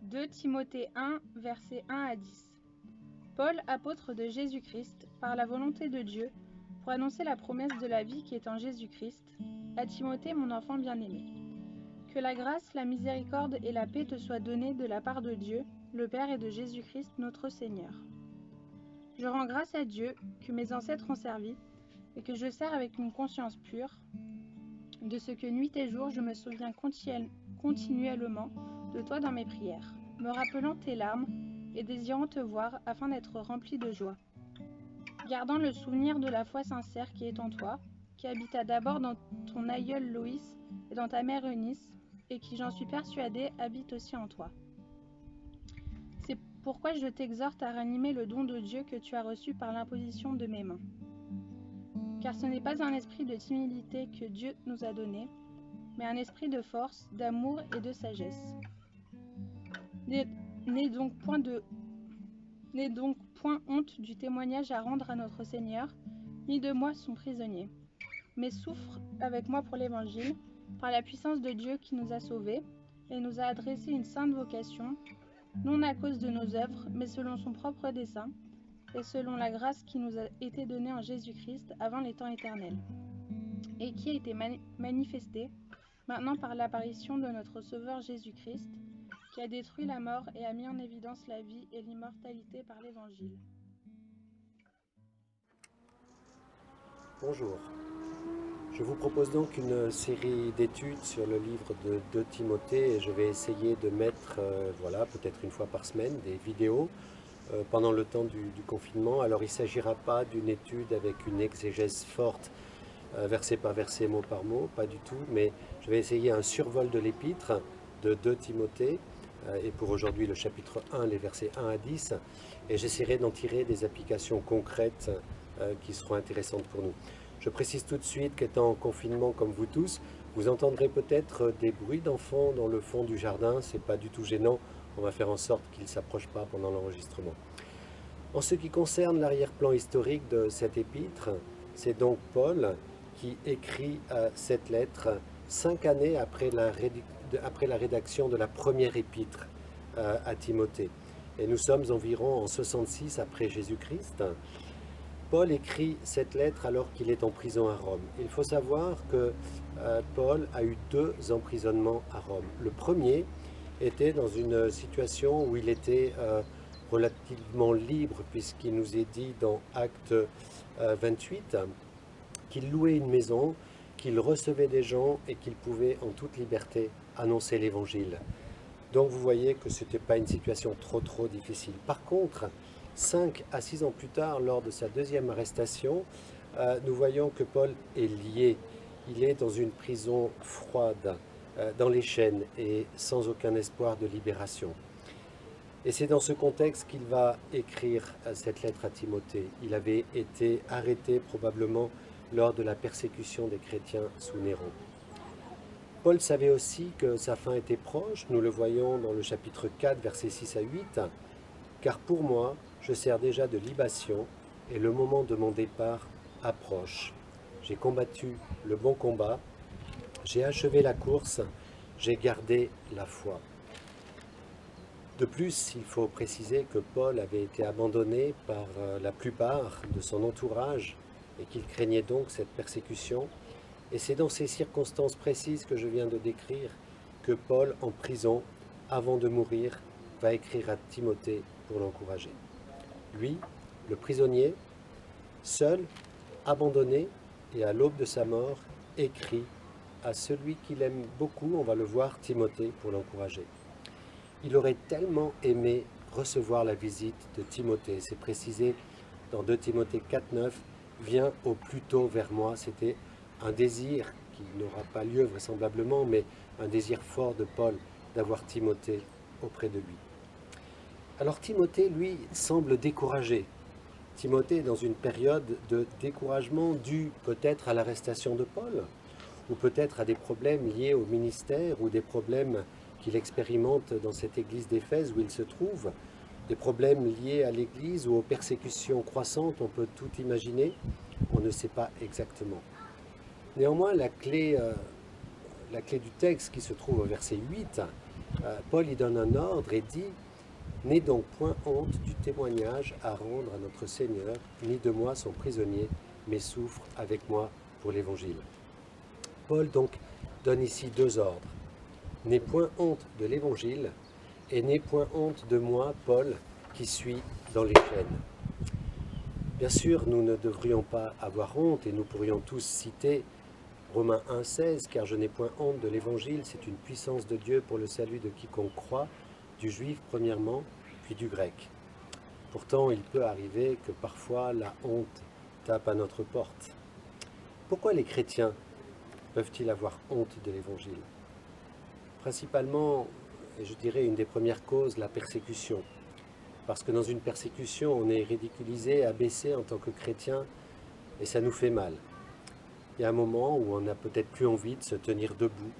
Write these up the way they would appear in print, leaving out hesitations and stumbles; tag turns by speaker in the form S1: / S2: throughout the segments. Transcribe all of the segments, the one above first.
S1: 2 Timothée 1, versets 1 à 10. Paul, apôtre de Jésus-Christ, par la volonté de Dieu, pour annoncer la promesse de la vie qui est en Jésus-Christ, à Timothée, mon enfant bien-aimé. Que la grâce, la miséricorde et la paix te soient données de la part de Dieu, le Père et de Jésus-Christ notre Seigneur. Je rends grâce à Dieu que mes ancêtres ont servi et que je sers avec une conscience pure, de ce que nuit et jour je me souviens continuellement de toi dans mes prières, me rappelant tes larmes et désirant te voir afin d'être rempli de joie. Gardant le souvenir de la foi sincère qui est en toi, qui habita d'abord dans ton aïeul Loïs et dans ta mère Eunice, et qui, j'en suis persuadée, habite aussi en toi. C'est pourquoi je t'exhorte à ranimer le don de Dieu que tu as reçu par l'imposition de mes mains. Car ce n'est pas un esprit de timidité que Dieu nous a donné, mais un esprit de force, d'amour et de sagesse. N'aie donc point honte du témoignage à rendre à notre Seigneur, ni de moi son prisonnier, mais souffre avec moi pour l'Évangile, par la puissance de Dieu qui nous a sauvés et nous a adressé une sainte vocation, non à cause de nos œuvres, mais selon son propre dessein, et selon la grâce qui nous a été donnée en Jésus-Christ avant les temps éternels, et qui a été manifestée maintenant par l'apparition de notre Sauveur Jésus-Christ, qui a détruit la mort et a mis en évidence la vie et l'immortalité par l'Évangile.
S2: Bonjour. Je vous propose donc une série d'études sur le livre de 2 Timothée et je vais essayer de mettre, peut-être une fois par semaine, des vidéos pendant le temps du confinement. Alors il ne s'agira pas d'une étude avec une exégèse forte, verset par verset, mot par mot, pas du tout, mais je vais essayer un survol de l'épître de 2 Timothée, et pour aujourd'hui le chapitre 1, les versets 1 à 10, et j'essaierai d'en tirer des applications concrètes qui seront intéressantes pour nous. Je précise tout de suite qu'étant en confinement comme vous tous, vous entendrez peut-être des bruits d'enfants dans le fond du jardin, c'est pas du tout gênant, on va faire en sorte qu'ils ne s'approchent pas pendant l'enregistrement. En ce qui concerne l'arrière-plan historique de cette épître, c'est donc Paul qui écrit cette lettre 5 années après la rédaction de la première épître à Timothée. Et nous sommes environ en 66 après Jésus-Christ. Paul écrit cette lettre alors qu'il est en prison à Rome. Il faut savoir que Paul a eu 2 emprisonnements à Rome. Le premier était dans une situation où il était relativement libre, puisqu'il nous est dit dans Acte 28 qu'il louait une maison, qu'il recevait des gens et qu'il pouvait en toute liberté annoncer l'Évangile. Donc vous voyez que ce n'était pas une situation trop difficile. Par contre, 5 à 6 ans plus tard, lors de sa deuxième arrestation, nous voyons que Paul est lié. Il est dans une prison froide, dans les chaînes et sans aucun espoir de libération. Et c'est dans ce contexte qu'il va écrire cette lettre à Timothée. Il avait été arrêté probablement lors de la persécution des chrétiens sous Néron. Paul savait aussi que sa fin était proche, nous le voyons dans le chapitre 4, versets 6 à 8, « Car pour moi, je sers déjà de libation, et le moment de mon départ approche. J'ai combattu le bon combat, j'ai achevé la course, j'ai gardé la foi. » De plus, il faut préciser que Paul avait été abandonné par la plupart de son entourage et qu'il craignait donc cette persécution. Et c'est dans ces circonstances précises que je viens de décrire que Paul, en prison, avant de mourir, va écrire à Timothée pour l'encourager. Lui, le prisonnier, seul, abandonné et à l'aube de sa mort, écrit à celui qu'il aime beaucoup, on va le voir, Timothée, pour l'encourager. Il aurait tellement aimé recevoir la visite de Timothée. C'est précisé dans 2 Timothée 4,9, « Viens au plus tôt vers moi ». C'était un désir qui n'aura pas lieu vraisemblablement, mais un désir fort de Paul d'avoir Timothée auprès de lui. Alors Timothée, lui, semble découragé. Timothée est dans une période de découragement due peut-être à l'arrestation de Paul, ou peut-être à des problèmes liés au ministère, ou des problèmes qu'il expérimente dans cette église d'Éphèse où il se trouve, des problèmes liés à l'église ou aux persécutions croissantes, on peut tout imaginer, on ne sait pas exactement. Néanmoins, la clé la clé du texte qui se trouve au verset 8, Paul y donne un ordre et dit « N'aie donc point honte du témoignage à rendre à notre Seigneur, ni de moi son prisonnier, mais souffre avec moi pour l'Évangile. » Paul donc donne ici deux ordres. « N'aie point honte de l'Évangile et n'aie point honte de moi, Paul, qui suis dans les chaînes. » Bien sûr, nous ne devrions pas avoir honte et nous pourrions tous citer Romains 1,16, car je n'ai point honte de l'Évangile, c'est une puissance de Dieu pour le salut de quiconque croit, du juif premièrement, puis du grec. Pourtant, il peut arriver que parfois la honte tape à notre porte. Pourquoi les chrétiens peuvent-ils avoir honte de l'Évangile? Principalement, et je dirais une des premières causes, la persécution. Parce que dans une persécution, on est ridiculisé, abaissé en tant que chrétien, et ça nous fait mal. Il y a un moment où on n'a peut-être plus envie de se tenir debout,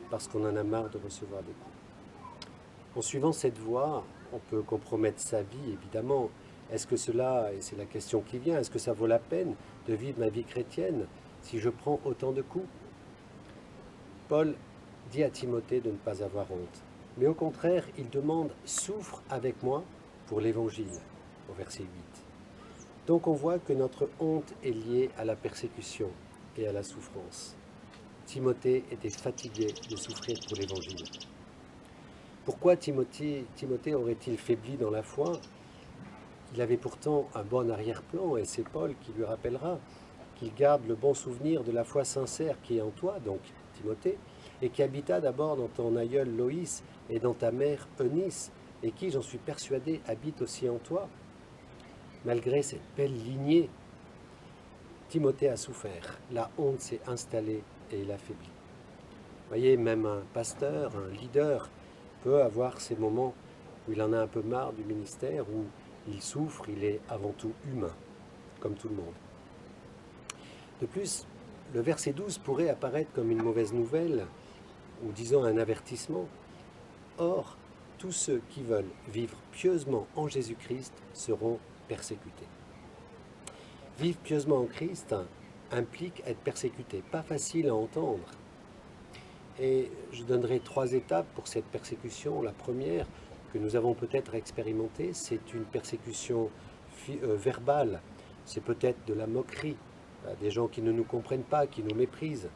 S2: parce qu'on en a marre de recevoir des coups. En suivant cette voie, on peut compromettre sa vie, évidemment. Est-ce que cela, et c'est la question qui vient, est-ce que ça vaut la peine de vivre ma vie chrétienne si je prends autant de coups? Paul dit à Timothée de ne pas avoir honte. Mais au contraire, il demande « souffre avec moi » pour l'Évangile, au verset 8. Donc on voit que notre honte est liée à la persécution et à la souffrance. Timothée était fatigué de souffrir pour l'Évangile. Pourquoi Timothée aurait-il faibli dans la foi? Il avait pourtant un bon arrière-plan, et c'est Paul qui lui rappellera qu'il garde le bon souvenir de la foi sincère qui est en toi, donc Timothée, et qui habita d'abord dans ton aïeul Loïs et dans ta mère Eunice, et qui, j'en suis persuadé, habite aussi en toi. Malgré cette belle lignée, Timothée a souffert, la honte s'est installée et il a faibli. Vous voyez, même un pasteur, un leader, peut avoir ces moments où il en a un peu marre du ministère, où il souffre, il est avant tout humain, comme tout le monde. De plus, le verset 12 pourrait apparaître comme une mauvaise nouvelle, ou disons un avertissement. Or, tous ceux qui veulent vivre pieusement en Jésus-Christ seront persécutés. Vivre pieusement en Christ implique être persécuté. Pas facile à entendre. Et je donnerai 3 étapes pour cette persécution. La première, que nous avons peut-être expérimentée, c'est une persécution verbale. C'est peut-être de la moquerie, des gens qui ne nous comprennent pas, qui nous méprisent.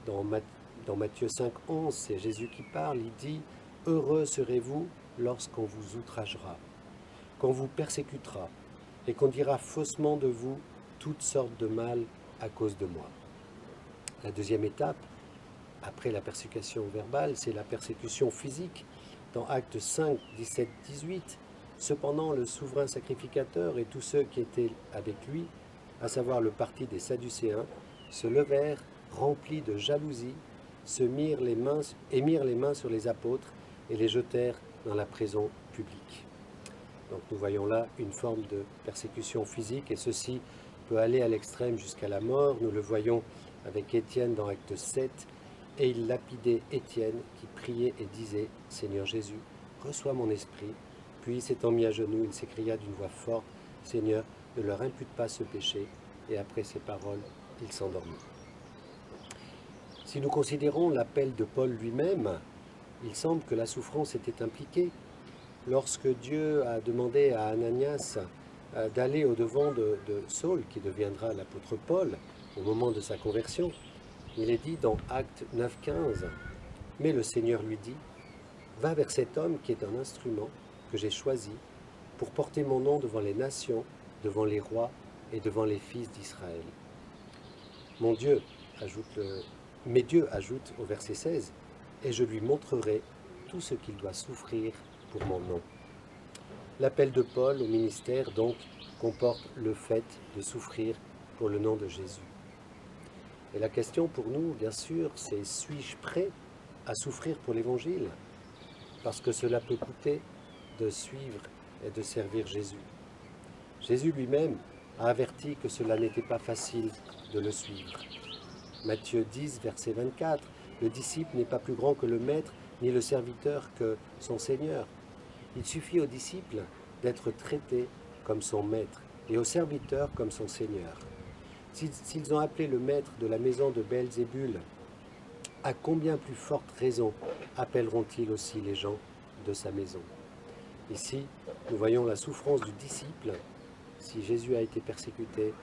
S2: Dans Matthieu 5,11, c'est Jésus qui parle, il dit « Heureux serez-vous lorsqu'on vous outragera, qu'on vous persécutera, et qu'on dira faussement de vous toutes sortes de mal à cause de moi. » La deuxième étape, après la persécution verbale, c'est la persécution physique. Dans Actes 5, 17, 18, cependant le souverain sacrificateur et tous ceux qui étaient avec lui, à savoir le parti des Sadducéens, se levèrent remplis de jalousie, mirent les mains sur les apôtres et les jetèrent dans la prison publique. Donc nous voyons là une forme de persécution physique et ceci peut aller à l'extrême jusqu'à la mort. Nous le voyons avec Étienne dans Acte 7, et il lapidait Étienne qui priait et disait « Seigneur Jésus, reçois mon esprit ». Puis s'étant mis à genoux, il s'écria d'une voix forte « Seigneur, ne leur impute pas ce péché ». Et après ces paroles, il s'endormit. Si nous considérons l'appel de Paul lui-même, il semble que la souffrance était impliquée. Lorsque Dieu a demandé à Ananias d'aller au-devant de Saul, qui deviendra l'apôtre Paul, au moment de sa conversion, il est dit dans Actes 9,15, « Mais le Seigneur lui dit, va vers cet homme qui est un instrument que j'ai choisi pour porter mon nom devant les nations, devant les rois et devant les fils d'Israël. » Mais Dieu ajoute au verset 16, « Et je lui montrerai tout ce qu'il doit souffrir pour mon nom. » L'appel de Paul au ministère, donc, comporte le fait de souffrir pour le nom de Jésus. Et la question pour nous, bien sûr, c'est « suis-je prêt à souffrir pour l'Évangile ?» Parce que cela peut coûter de suivre et de servir Jésus. Jésus lui-même a averti que cela n'était pas facile de le suivre. Matthieu 10, verset 24, « Le disciple n'est pas plus grand que le maître, ni le serviteur que son Seigneur. Il suffit au disciple d'être traité comme son maître et au serviteur comme son Seigneur. S'ils ont appelé le maître de la maison de Belzébul à combien plus forte raison appelleront-ils aussi les gens de sa maison? Ici, nous voyons la souffrance du disciple. Si Jésus a été persécuté,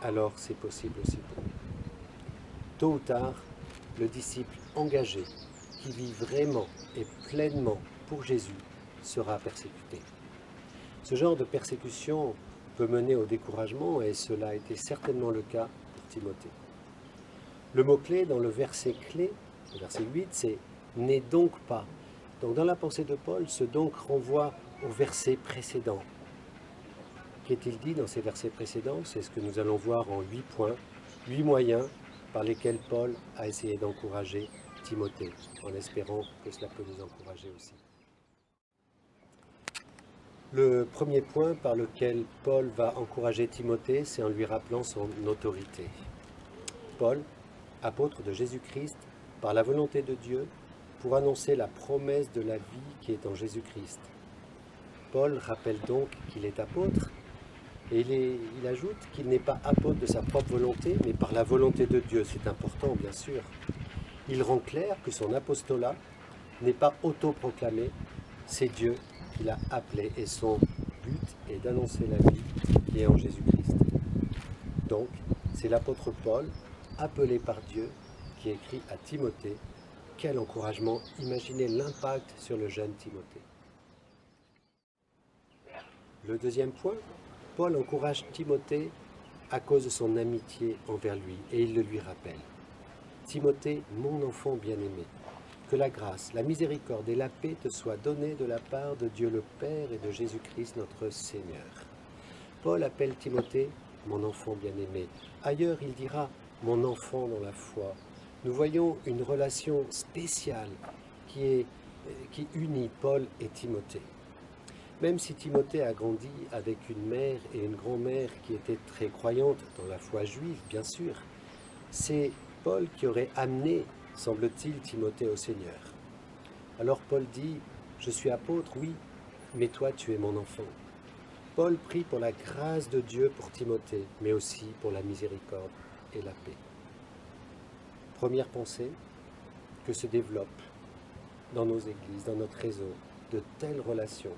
S2: alors c'est possible aussi pour nous. Tôt ou tard, le disciple engagé, qui vit vraiment et pleinement pour Jésus, sera persécuté. Ce genre de persécution peut mener au découragement et cela a été certainement le cas pour Timothée. Le mot-clé dans le verset clé, le verset 8, c'est « n'est donc pas ». Donc dans la pensée de Paul, ce donc renvoie au verset précédent. Qu'est-il dit dans ces versets précédents? C'est ce que nous allons voir en 8 points, 8 moyens par lesquels Paul a essayé d'encourager Timothée, en espérant que cela peut nous encourager aussi. Le premier point par lequel Paul va encourager Timothée, c'est en lui rappelant son autorité. Paul, apôtre de Jésus-Christ, par la volonté de Dieu, pour annoncer la promesse de la vie qui est en Jésus-Christ. Paul rappelle donc qu'il est apôtre, et il ajoute qu'il n'est pas apôtre de sa propre volonté, mais par la volonté de Dieu. C'est important, bien sûr. Il rend clair que son apostolat n'est pas autoproclamé, c'est Dieu qui l'a appelé, et son but est d'annoncer la vie qui est en Jésus-Christ. Donc, c'est l'apôtre Paul, appelé par Dieu, qui écrit à Timothée. Quel encouragement! Imaginez l'impact sur le jeune Timothée. Le deuxième point, Paul encourage Timothée à cause de son amitié envers lui, et il le lui rappelle. Timothée, mon enfant bien-aimé, que la grâce, la miséricorde et la paix te soient données de la part de Dieu le Père et de Jésus-Christ notre Seigneur. Paul appelle Timothée mon enfant bien-aimé. Ailleurs, il dira mon enfant dans la foi. Nous voyons une relation spéciale qui unit Paul et Timothée. Même si Timothée a grandi avec une mère et une grand-mère qui étaient très croyantes dans la foi juive, bien sûr, c'est Paul qui aurait amené, semble-t-il, Timothée au Seigneur. Alors Paul dit, je suis apôtre, oui, mais toi tu es mon enfant. Paul prie pour la grâce de Dieu pour Timothée, mais aussi pour la miséricorde et la paix. Première pensée, que se développent dans nos églises, dans notre réseau, de telles relations,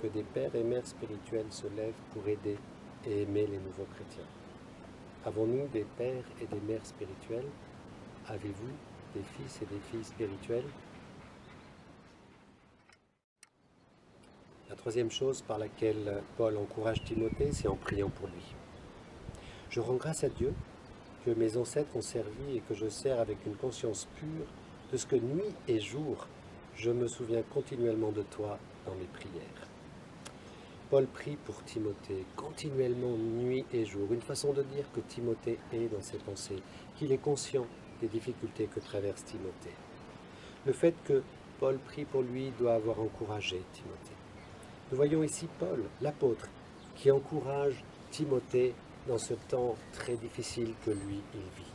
S2: que des pères et mères spirituels se lèvent pour aider et aimer les nouveaux chrétiens. Avons-nous des pères et des mères spirituels? Avez-vous des fils et des filles spirituels? La troisième chose par laquelle Paul encourage Timothée, c'est en priant pour lui. Je rends grâce à Dieu que mes ancêtres ont servi et que je sers avec une conscience pure, de ce que nuit et jour, je me souviens continuellement de toi dans mes prières. Paul prie pour Timothée, continuellement nuit et jour, une façon de dire que Timothée est dans ses pensées, qu'il est conscient des difficultés que traverse Timothée. Le fait que Paul prie pour lui doit avoir encouragé Timothée. Nous voyons ici Paul, l'apôtre, qui encourage Timothée dans ce temps très difficile que lui, il vit.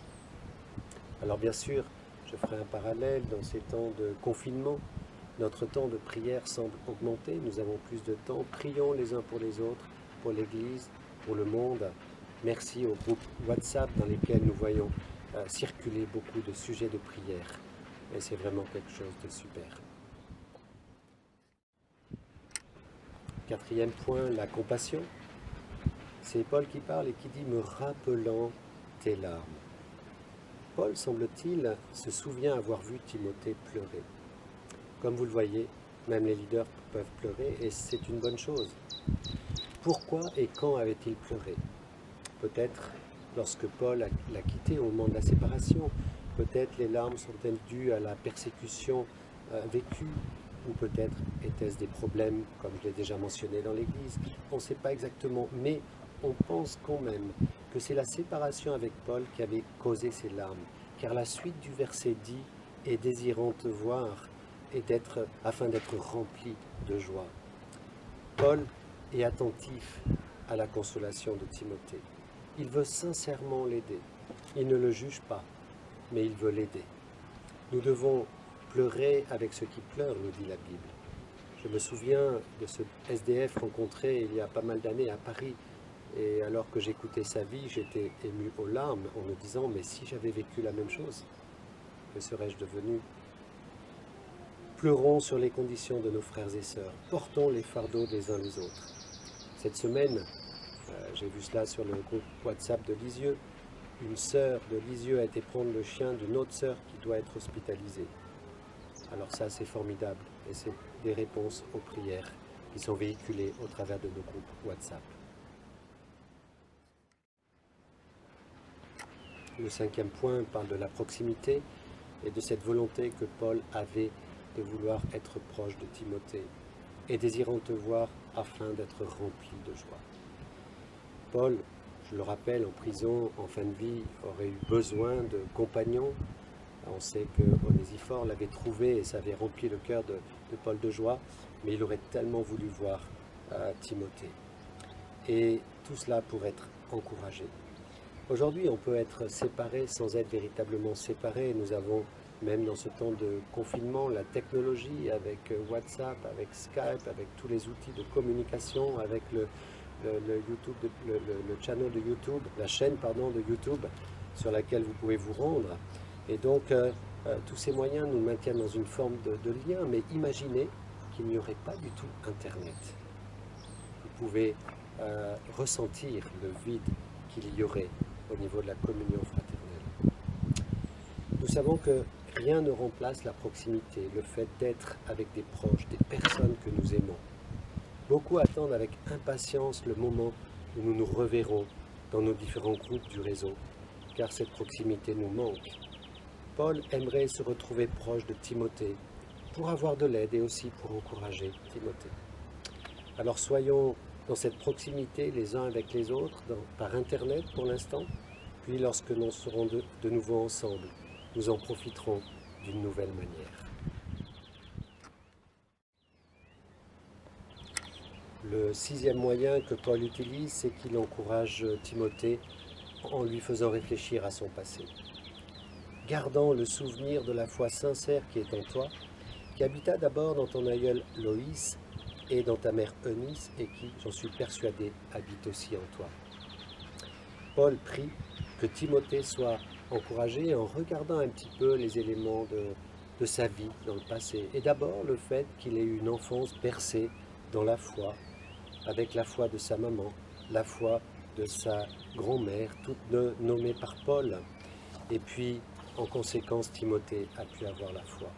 S2: Alors bien sûr, je ferai un parallèle dans ces temps de confinement. Notre temps de prière semble augmenter, nous avons plus de temps. Prions les uns pour les autres, pour l'Église, pour le monde. Merci aux groupes WhatsApp dans lesquels nous voyons circuler beaucoup de sujets de prière. Et c'est vraiment quelque chose de super. Quatrième point, la compassion. C'est Paul qui parle et qui dit « me rappelant tes larmes ». Paul, semble-t-il, se souvient avoir vu Timothée pleurer. Comme vous le voyez, même les leaders peuvent pleurer et c'est une bonne chose. Pourquoi et quand avait-il pleuré? Peut-être lorsque Paul l'a quitté au moment de la séparation. Peut-être les larmes sont-elles dues à la persécution vécue, ou peut-être étaient-ce des problèmes, comme je l'ai déjà mentionné dans l'Église. On ne sait pas exactement, mais on pense quand même que c'est la séparation avec Paul qui avait causé ces larmes. Car la suite du verset dit « et désirant te voir » afin d'être rempli de joie. Paul est attentif à la consolation de Timothée. Il veut sincèrement l'aider. Il ne le juge pas, mais il veut l'aider. Nous devons pleurer avec ceux qui pleurent, nous dit la Bible. Je me souviens de ce SDF rencontré il y a pas mal d'années à Paris. Et alors que j'écoutais sa vie, j'étais ému aux larmes en me disant « mais si j'avais vécu la même chose ?» que serais-je devenu? Pleurons sur les conditions de nos frères et sœurs, portons les fardeaux des uns les autres. Cette semaine, j'ai vu cela sur le groupe WhatsApp de Lisieux, une sœur de Lisieux a été prendre le chien d'une autre sœur qui doit être hospitalisée. Alors ça, c'est formidable, et c'est des réponses aux prières qui sont véhiculées au travers de nos groupes WhatsApp. Le 5e point parle de la proximité et de cette volonté que Paul avait de vouloir être proche de Timothée et désirant te voir afin d'être rempli de joie. Paul, je le rappelle, en prison, en fin de vie, aurait eu besoin de compagnons. On sait que Onésiphore l'avait trouvé et ça avait rempli le cœur de Paul de joie, mais il aurait tellement voulu voir Timothée. Et tout cela pour être encouragé. Aujourd'hui, on peut être séparé sans être véritablement séparé. Nous avons, même dans ce temps de confinement, la technologie avec WhatsApp, avec Skype, avec tous les outils de communication, avec le channel de YouTube, la chaîne de YouTube sur laquelle vous pouvez vous rendre. Et donc, tous ces moyens nous maintiennent dans une forme de lien, mais imaginez qu'il n'y aurait pas du tout Internet. Vous pouvez ressentir le vide qu'il y aurait au niveau de la communion fraternelle. Nous savons que rien ne remplace la proximité, le fait d'être avec des proches, des personnes que nous aimons. Beaucoup attendent avec impatience le moment où nous nous reverrons dans nos différents groupes du réseau, car cette proximité nous manque. Paul aimerait se retrouver proche de Timothée pour avoir de l'aide et aussi pour encourager Timothée. Alors soyons dans cette proximité les uns avec les autres, par Internet pour l'instant, puis lorsque nous serons de nouveau ensemble, nous en profiterons d'une nouvelle manière. Le 6e moyen que Paul utilise, c'est qu'il encourage Timothée en lui faisant réfléchir à son passé. Gardant le souvenir de la foi sincère qui est en toi, qui habita d'abord dans ton aïeul Loïs et dans ta mère Eunice, et qui, j'en suis persuadé, habite aussi en toi. Paul prie que Timothée soit encouragé en regardant un petit peu les éléments de sa vie dans le passé. Et d'abord le fait qu'il ait eu une enfance bercée dans la foi, avec la foi de sa maman, la foi de sa grand-mère, toutes nommées par Paul. Et puis, en conséquence, Timothée a pu avoir la foi.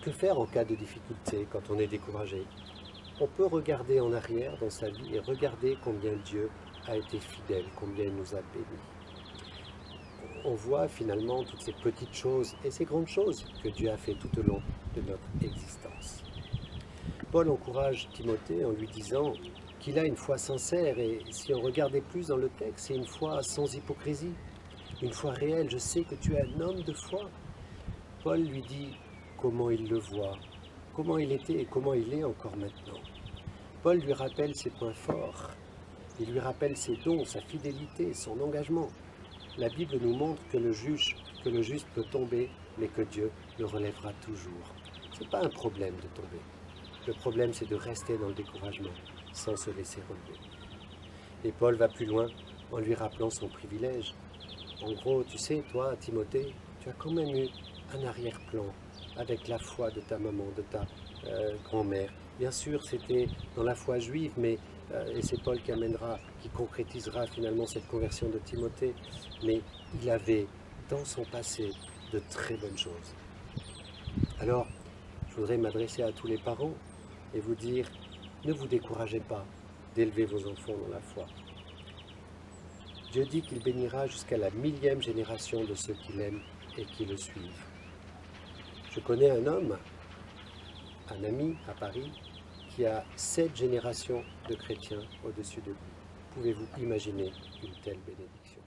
S2: Que faire en cas de difficulté quand on est découragé? On peut regarder en arrière dans sa vie et regarder combien Dieu a été fidèle, combien il nous a bénis. On voit finalement toutes ces petites choses et ces grandes choses que Dieu a fait tout au long de notre existence. Paul encourage Timothée en lui disant qu'il a une foi sincère, et si on regardait plus dans le texte, c'est une foi sans hypocrisie, une foi réelle. Je sais que tu es un homme de foi. Paul lui dit comment il le voit, comment il était et comment il est encore maintenant. Paul lui rappelle ses points forts, il lui rappelle ses dons, sa fidélité, son engagement. La Bible nous montre que le juste peut tomber, mais que Dieu le relèvera toujours. Ce n'est pas un problème de tomber. Le problème, c'est de rester dans le découragement, sans se laisser relever. Et Paul va plus loin en lui rappelant son privilège. En gros, tu sais, toi, Timothée, tu as quand même eu un arrière-plan avec la foi de ta maman, de ta grand-mère. Bien sûr, c'était dans la foi juive, mais et c'est Paul qui concrétisera finalement cette conversion de Timothée, mais il avait dans son passé de très bonnes choses. Alors, je voudrais m'adresser à tous les parents et vous dire, ne vous découragez pas d'élever vos enfants dans la foi. Dieu dit qu'il bénira jusqu'à la 1000e génération de ceux qui l'aiment et qui le suivent. Je connais un homme, un ami à Paris, qui a 7 générations de chrétiens au-dessus de lui. Pouvez-vous imaginer une telle bénédiction?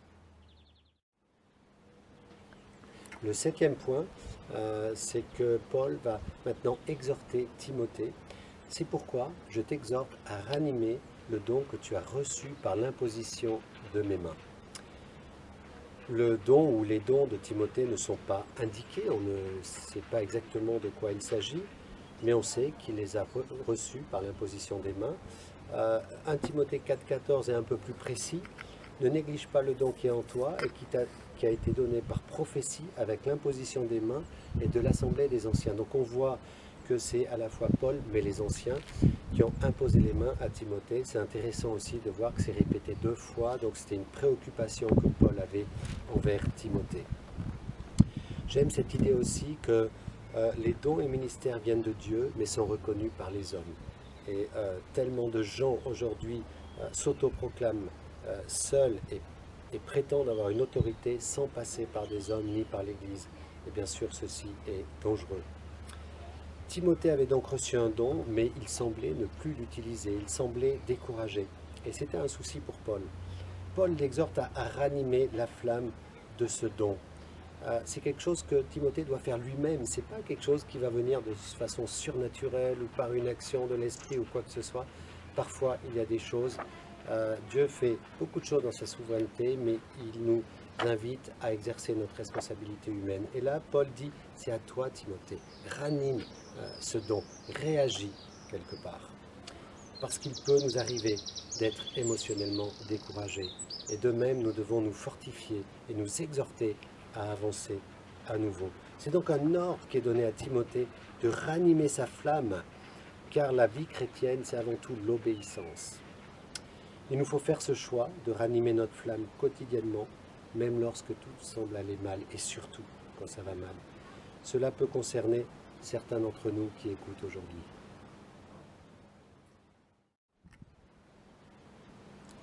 S2: Le 7e point, c'est que Paul va maintenant exhorter Timothée. C'est pourquoi je t'exhorte à ranimer le don que tu as reçu par l'imposition de mes mains. Le don ou les dons de Timothée ne sont pas indiqués, on ne sait pas exactement de quoi il s'agit, mais on sait qu'il les a reçus par l'imposition des mains. 1 Timothée 4,14 est un peu plus précis. Ne néglige pas le don qui est en toi et qui a été donné par prophétie avec l'imposition des mains et de l'assemblée des anciens. Donc on voit que c'est à la fois Paul, mais les anciens, qui ont imposé les mains à Timothée. C'est intéressant aussi de voir que c'est répété 2 fois, donc c'était une préoccupation que Paul avait envers Timothée. J'aime cette idée aussi que les dons et ministères viennent de Dieu, mais sont reconnus par les hommes. Et tellement de gens aujourd'hui s'autoproclament seuls et prétendent avoir une autorité sans passer par des hommes ni par l'Église. Et bien sûr, ceci est dangereux. Timothée avait donc reçu un don, mais il semblait ne plus l'utiliser, il semblait découragé. Et c'était un souci pour Paul. Paul l'exhorte à ranimer la flamme de ce don. C'est quelque chose que Timothée doit faire lui-même, c'est pas quelque chose qui va venir de façon surnaturelle ou par une action de l'esprit ou quoi que ce soit. Parfois, il y a des choses, Dieu fait beaucoup de choses dans sa souveraineté, mais il nous invite à exercer notre responsabilité humaine. Et là, Paul dit, c'est à toi Timothée, ranime ce don, réagis quelque part. Parce qu'il peut nous arriver d'être émotionnellement découragés. Et de même, nous devons nous fortifier et nous exhorter à avancer à nouveau. C'est donc un ordre qui est donné à Timothée de ranimer sa flamme, car la vie chrétienne, c'est avant tout l'obéissance. Il nous faut faire ce choix de ranimer notre flamme quotidiennement, même lorsque tout semble aller mal, et surtout quand ça va mal. Cela peut concerner certains d'entre nous qui écoutent aujourd'hui.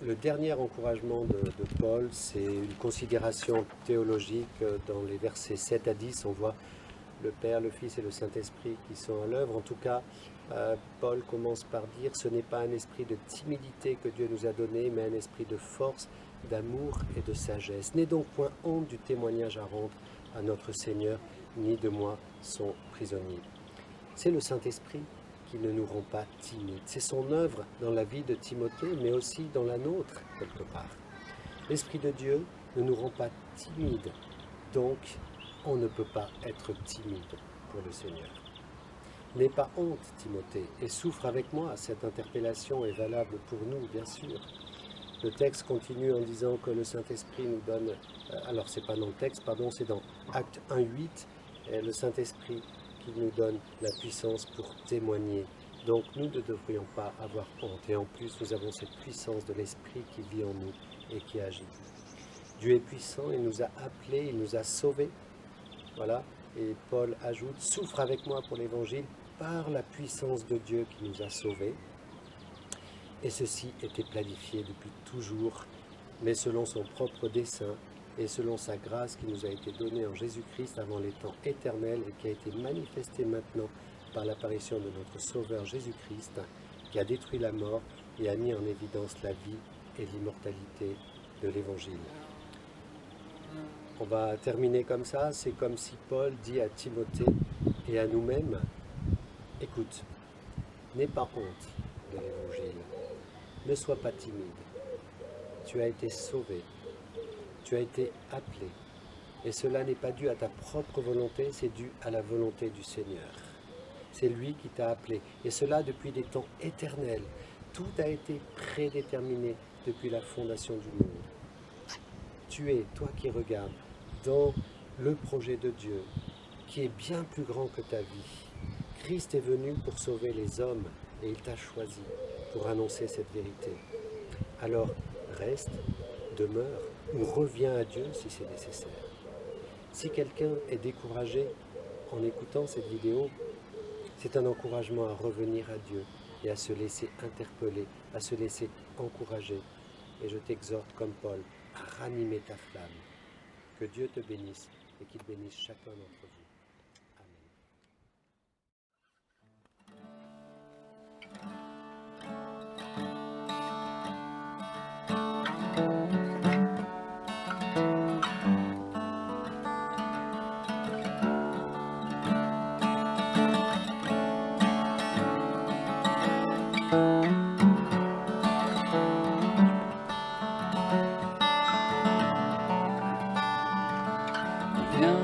S2: Le dernier encouragement de Paul, c'est une considération théologique. Dans les versets 7 à 10, on voit le Père, le Fils et le Saint-Esprit qui sont à l'œuvre. En tout cas, Paul commence par dire « Ce n'est pas un esprit de timidité que Dieu nous a donné, mais un esprit de force, d'amour et de sagesse. N'aie donc point honte du témoignage à rendre à notre Seigneur, ni de moi, son prisonnier. » C'est le Saint-Esprit qui ne nous rend pas timides. C'est son œuvre dans la vie de Timothée, mais aussi dans la nôtre, quelque part. L'Esprit de Dieu ne nous rend pas timides, donc on ne peut pas être timide pour le Seigneur. N'aie pas honte, Timothée, et souffre avec moi. Cette interpellation est valable pour nous, bien sûr. Le texte continue en disant que le Saint-Esprit nous donne, alors c'est pas dans le texte, pardon, c'est dans Acte 1:8, le Saint-Esprit qui nous donne la puissance pour témoigner. Donc nous ne devrions pas avoir honte. Et en plus, nous avons cette puissance de l'Esprit qui vit en nous et qui agit. Dieu est puissant, il nous a appelés, il nous a sauvés. Voilà. Et Paul ajoute, souffre avec moi pour l'Évangile par la puissance de Dieu qui nous a sauvés. Et ceci était planifié depuis toujours, mais selon son propre dessein, et selon sa grâce qui nous a été donnée en Jésus-Christ avant les temps éternels et qui a été manifestée maintenant par l'apparition de notre Sauveur Jésus-Christ, qui a détruit la mort et a mis en évidence la vie et l'immortalité de l'Évangile. On va terminer comme ça, c'est comme si Paul dit à Timothée et à nous-mêmes, écoute, n'aie pas honte de l'Évangile, ne sois pas timide, tu as été sauvé. Tu as été appelé. Et cela n'est pas dû à ta propre volonté, c'est dû à la volonté du Seigneur. C'est lui qui t'a appelé. Et cela depuis des temps éternels. Tout a été prédéterminé depuis la fondation du monde. Tu es, toi qui regardes, dans le projet de Dieu, qui est bien plus grand que ta vie. Christ est venu pour sauver les hommes et il t'a choisi pour annoncer cette vérité. Alors, reste, demeure, ou reviens à Dieu si c'est nécessaire. Si quelqu'un est découragé en écoutant cette vidéo, c'est un encouragement à revenir à Dieu et à se laisser interpeller, à se laisser encourager. Et je t'exhorte comme Paul à ranimer ta flamme. Que Dieu te bénisse et qu'il bénisse chacun d'entre vous.
S3: Viens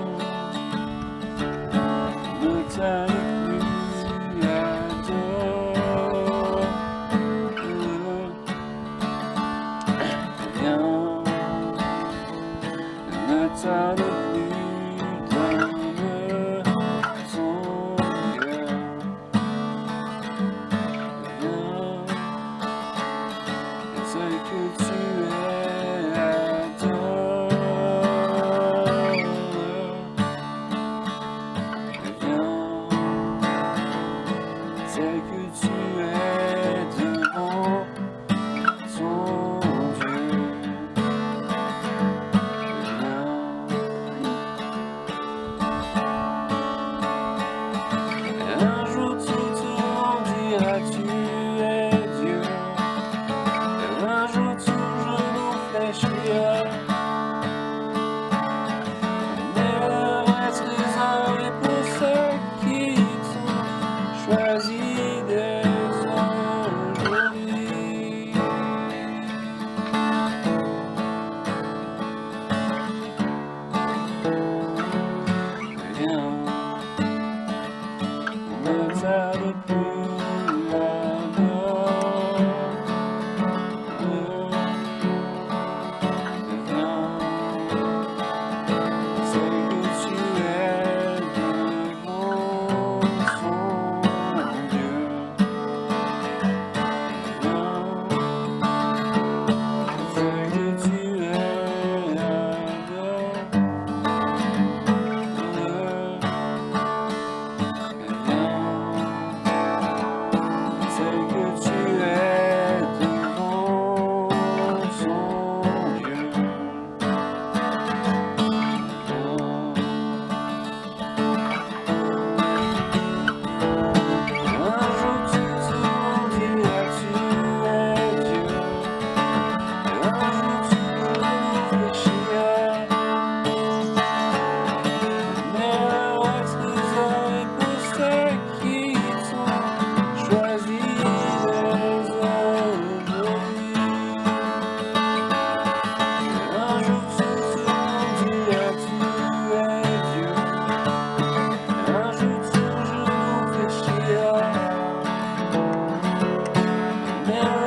S3: mirror